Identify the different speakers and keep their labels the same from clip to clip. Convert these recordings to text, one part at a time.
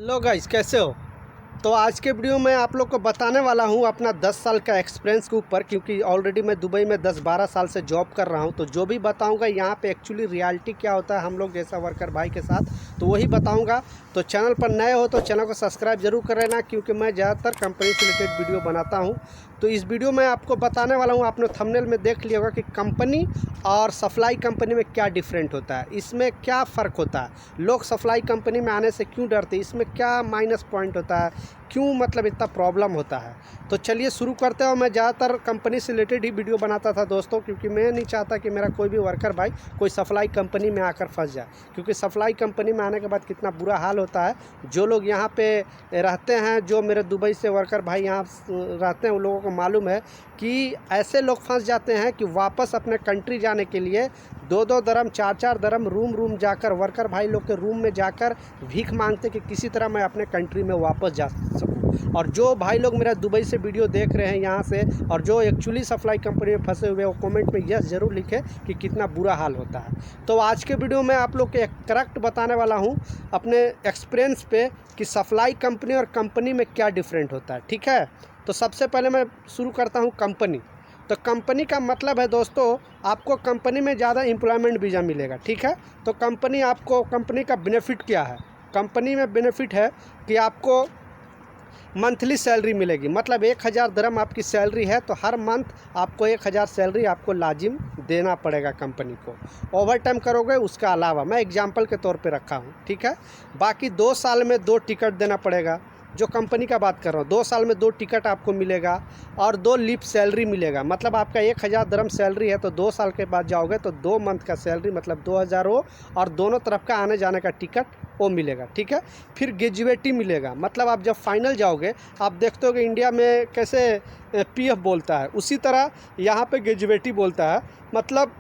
Speaker 1: Hello guys, कैसे हो। तो आज के वीडियो में आप लोग को बताने वाला हूं अपना 10 साल का एक्सपीरियंस के ऊपर, क्योंकि ऑलरेडी मैं दुबई में 10-12 साल से जॉब कर रहा हूं। तो जो भी बताऊंगा यहाँ पे एक्चुअली रियलिटी क्या होता है हम लोग जैसा वर्कर भाई के साथ, तो वही बताऊंगा। तो चैनल पर नए हो तो चैनल को सब्सक्राइब जरूर कर लेना, क्योंकि मैं ज़्यादातर कंपनी से रिलेटेड वीडियो बनाता हूँ। तो इस वीडियो में आपको बताने वाला हूँ, आपने थंबनेल में देख लिया होगा कि कंपनी और सप्लाई कंपनी में क्या डिफरेंट होता है, इसमें क्या फ़र्क होता है, लोग सप्लाई कंपनी में आने से क्यों डरते हैं, इसमें क्या माइनस पॉइंट होता है, क्यों मतलब इतना प्रॉब्लम होता है। तो चलिए शुरू करते हैं। मैं ज़्यादातर कंपनी से रिलेटेड ही वीडियो बनाता था दोस्तों, क्योंकि मैं नहीं चाहता कि मेरा कोई भी वर्कर भाई कोई सप्लाई कंपनी में आकर फंस जाए, क्योंकि सप्लाई कंपनी में आने के बाद कितना बुरा हाल होता है। जो लोग यहाँ पे रहते हैं, जो मेरे दुबई से वर्कर भाई यहाँ रहते हैं, उन लोगों को मालूम है कि ऐसे लोग फंस जाते हैं कि वापस अपने कंट्री जाने के लिए 2-2 दरम 4-4 दरम रूम जाकर वर्कर भाई लोग के रूम में जाकर भीख मांगते कि किसी तरह मैं अपने कंट्री में वापस जा सकूं। और जो भाई लोग मेरा दुबई से वीडियो देख रहे हैं यहाँ से, और जो एक्चुअली सप्लाई कंपनी में फंसे हुए, वो कमेंट में यस ज़रूर लिखें कि कितना बुरा हाल होता है। तो आज के वीडियो में आप लोग को एक करेक्ट बताने वाला हूँ अपने एक्सपीरियंस पे कि सप्लाई कंपनी और कंपनी में क्या डिफरेंट होता है, ठीक है। तो सबसे पहले मैं शुरू करता हूँ कंपनी। तो कंपनी का मतलब है दोस्तों, आपको कंपनी में ज़्यादा एम्प्लॉयमेंट वीज़ा मिलेगा, ठीक है। तो कंपनी का बेनिफिट क्या है, कंपनी में बेनिफिट है कि आपको मंथली सैलरी मिलेगी। मतलब 1000 दरम आपकी सैलरी है तो हर मंथ आपको 1000 सैलरी आपको लाजिम देना पड़ेगा कंपनी को। ओवर टाइम करोगे उसका अलावा, मैं एग्जांपल के तौर पे रखा हूँ, ठीक है। बाकी 2 साल में 2 टिकट देना पड़ेगा, जो कंपनी का बात कर रहा हूँ। 2 साल में 2 टिकट आपको मिलेगा और 2 लीप सैलरी मिलेगा। मतलब आपका 1000 दरम सैलरी है तो 2 साल के बाद जाओगे तो 2 मंथ का सैलरी मतलब 2000 हो, और दोनों तरफ का आने जाने का टिकट वो मिलेगा, ठीक है। फिर ग्रेजुएटी मिलेगा। मतलब आप जब फाइनल जाओगे, आप देखते हो कि इंडिया में कैसे पीएफ बोलता है, उसी तरह यहाँ पे ग्रेजुएटी बोलता है। मतलब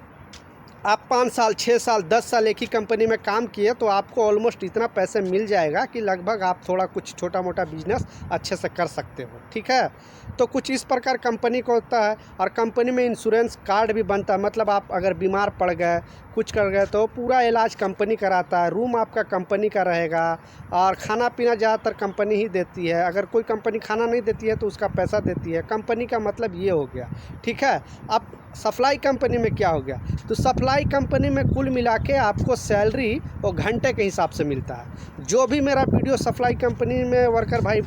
Speaker 1: आप 5 साल 6 साल 10 साल एक ही कंपनी में काम किए तो आपको ऑलमोस्ट इतना पैसे मिल जाएगा कि लगभग आप थोड़ा कुछ छोटा मोटा बिजनेस अच्छे से कर सकते हो, ठीक है। तो कुछ इस प्रकार कंपनी को होता है। और कंपनी में इंश्योरेंस कार्ड भी बनता है। मतलब आप अगर बीमार पड़ गए, कुछ कर गए, तो पूरा इलाज कंपनी कराता है। रूम आपका कंपनी का रहेगा, और खाना पीना ज़्यादातर कंपनी ही देती है। अगर कोई कंपनी खाना नहीं देती है तो उसका पैसा देती है। कंपनी का मतलब ये हो गया, ठीक है। अब सप्लाई कंपनी में क्या हो गया, तो सप्लाई कंपनी में कुल मिला के आपको सैलरी और घंटे के हिसाब से मिलता है। जो भी मेरा वीडियो सप्लाई कंपनी में वर्कर भाई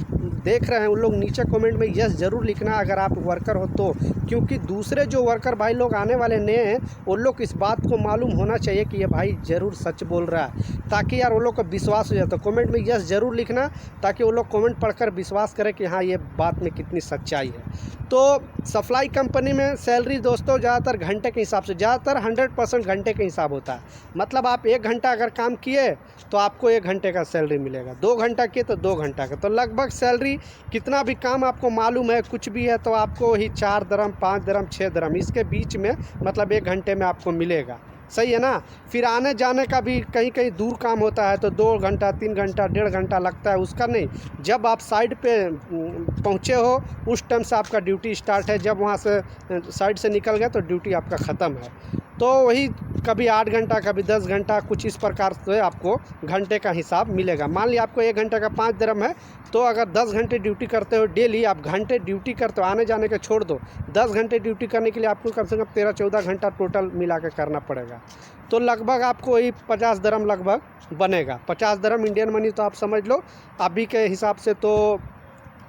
Speaker 1: देख रहे हैं, उन लोग नीचे कमेंट में यस ज़रूर लिखना अगर आप वर्कर हो तो, क्योंकि दूसरे जो वर्कर भाई लोग आने वाले नए हैं, उन लोग इस बात को मालूम होना चाहिए कि ये भाई ज़रूर सच बोल रहा है, ताकि यार वो लोग को विश्वास हो जाए। तो कमेंट में यस ज़रूर लिखना, ताकि वो लोग कमेंट पढ़कर विश्वास करें कि हाँ ये बात में कितनी सच्चाई है। तो सप्लाई कंपनी में सैलरी दोस्तों ज़्यादातर घंटे के हिसाब से, ज़्यादातर 100% घंटे के हिसाब होता है। मतलब आप 1 घंटा अगर काम किए तो आपको 1 घंटे का सैलरी मिलेगा, 2 घंटा किए तो 2 घंटा का। तो लगभग सैलरी कितना भी काम आपको मालूम है, कुछ भी है, तो आपको ही 4 दरम 5 दरम 6 दरम इसके बीच में, मतलब 1 घंटे में आपको मिलेगा, सही है ना। फिर आने जाने का भी कहीं कहीं दूर काम होता है तो 2 घंटा 3 घंटा 1.5 घंटा लगता है, उसका नहीं। जब आप साइड पे पहुँचे हो उस टाइम से आपका ड्यूटी स्टार्ट है, जब वहाँ से साइड से निकल गए तो ड्यूटी आपका ख़त्म है। तो वही कभी 8 घंटा कभी 10 घंटा, कुछ इस प्रकार से आपको घंटे का हिसाब मिलेगा। मान लिया आपको 1 घंटे का 5 दरम है, तो अगर 10 घंटे ड्यूटी करते हो डेली, आप घंटे ड्यूटी करते हो, आने जाने के छोड़ दो, 10 घंटे ड्यूटी करने के लिए आपको कम से कम 13-14 घंटा टोटल मिला के करना पड़ेगा। तो लगभग आपको वही 50 दरम लगभग बनेगा। 50 दरम इंडियन मनी तो आप समझ लो अभी के हिसाब से तो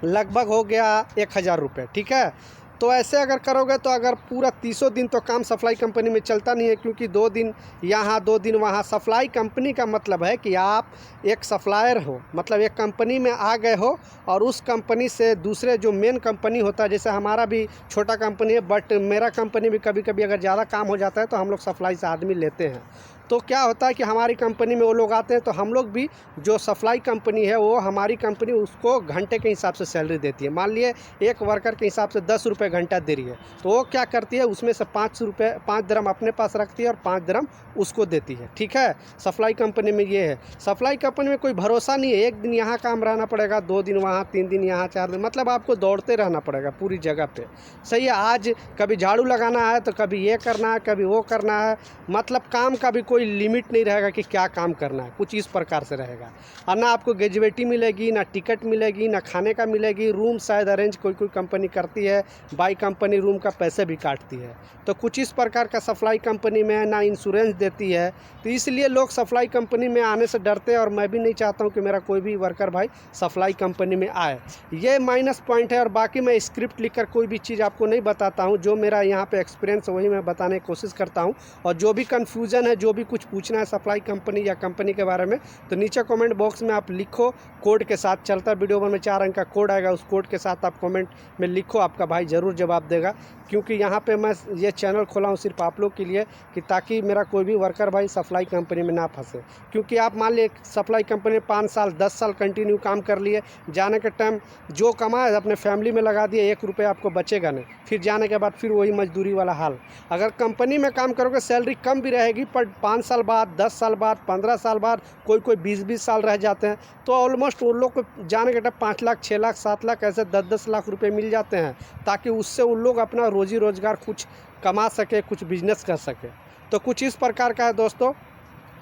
Speaker 1: लगभग हो गया 1000 रुपये, ठीक है। तो ऐसे अगर करोगे तो अगर पूरा 300 दिन तो काम सप्लाई कंपनी में चलता नहीं है, क्योंकि 2 दिन यहाँ 2 दिन वहाँ। सप्लाई कंपनी का मतलब है कि आप एक सप्लायर हो, मतलब एक कंपनी में आ गए हो, और उस कंपनी से दूसरे जो मेन कंपनी होता है, जैसे हमारा भी छोटा कंपनी है, बट मेरा कंपनी भी कभी कभी अगर ज़्यादा काम हो जाता है तो हम लोग सप्लाई से आदमी लेते हैं। तो क्या होता है कि हमारी कंपनी में वो लोग आते हैं, तो हम लोग भी, जो सप्लाई कंपनी है वो हमारी कंपनी उसको घंटे के हिसाब से सैलरी देती है। मान लिए एक वर्कर के हिसाब से 10 रुपये घंटा दे रही है, तो वो क्या करती है, उसमें से 5 दरम अपने पास रखती है और 5 दरम उसको देती है, ठीक है। सप्लाई कंपनी में ये है। सप्लाई कंपनी में कोई भरोसा नहीं है, 1 दिन यहाँ काम रहना पड़ेगा, 2 दिन वहाँ, 3 दिन यहाँ, 4 दिन, मतलब आपको दौड़ते रहना पड़ेगा पूरी जगह पे, सही है। आज कभी झाड़ू लगाना है तो कभी ये करना है, कभी वो करना है, मतलब काम का भी कोई कोई लिमिट नहीं रहेगा कि क्या काम करना है, कुछ इस प्रकार से रहेगा। और ना आपको ग्रेजुएटी मिलेगी, ना टिकट मिलेगी, ना खाने का मिलेगी। रूम शायद अरेंज कोई कोई कंपनी करती है, बाई कंपनी रूम का पैसे भी काटती है। तो कुछ इस प्रकार का सप्लाई कंपनी में है, ना इंश्योरेंस देती है। तो इसलिए लोग सप्लाई कंपनी में आने से डरते हैं, और मैं भी नहीं चाहता हूँ कि मेरा कोई भी वर्कर भाई सप्लाई कंपनी में आए। ये माइनस पॉइंट है। और बाकी मैं स्क्रिप्ट लिखकर कोई भी चीज़ आपको नहीं बताता हूँ, जो मेरा यहाँ पे एक्सपीरियंस वही मैं बताने की कोशिश करता हूँ। और जो भी कन्फ्यूज़न है, जो भी कुछ पूछना है सप्लाई कंपनी या कंपनी के बारे में, तो नीचे कमेंट बॉक्स में आप लिखो, कोड के साथ चलता है वीडियो में 4 अंक का कोड आएगा, उस कोड के साथ आप कमेंट में लिखो, आपका भाई ज़रूर जवाब देगा। क्योंकि यहाँ पे मैं ये चैनल खोला हूँ सिर्फ आप लोग के लिए, कि ताकि मेरा कोई भी वर्कर भाई सप्लाई कंपनी में ना फंसे। क्योंकि आप मान लीजिए सप्लाई कंपनी में 5 साल 10 साल कंटिन्यू काम कर लिए, जाने के टाइम जो कमाए अपने फैमिली में लगा दिए, 1 रुपये आपको बचेगा नहीं। फिर जाने के बाद फिर वही मजदूरी वाला हाल। अगर कंपनी में काम करोगे सैलरी कम भी रहेगी, पर 5 साल बाद, 10 साल बाद, 15 साल बाद, कोई 20-20 साल रह जाते हैं, तो ऑलमोस्ट उन लोग को जाने के टाइम 5 लाख, 6 लाख, 7 लाख, ऐसे 10-10 लाख रुपये मिल जाते हैं, ताकि उससे उन लोग अपना रोजी रोज़गार कुछ कमा सके, कुछ बिजनेस कर सके। तो कुछ इस प्रकार का है दोस्तों।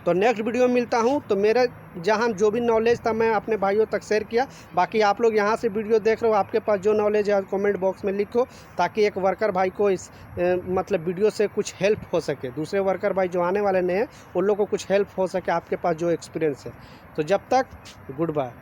Speaker 1: तो नेक्स्ट वीडियो में मिलता हूँ। तो मेरे जहाँ जो भी नॉलेज था मैं अपने भाइयों तक शेयर किया। बाकी आप लोग यहाँ से वीडियो देख रहे हो, आपके पास जो नॉलेज है कमेंट बॉक्स में लिखो, ताकि एक वर्कर भाई को इस मतलब वीडियो से कुछ हेल्प हो सके। दूसरे वर्कर भाई जो आने वाले नहीं हैं उन लोगों को कुछ हेल्प हो सके, आपके पास जो एक्सपीरियंस है। तो जब तक गुड बाय।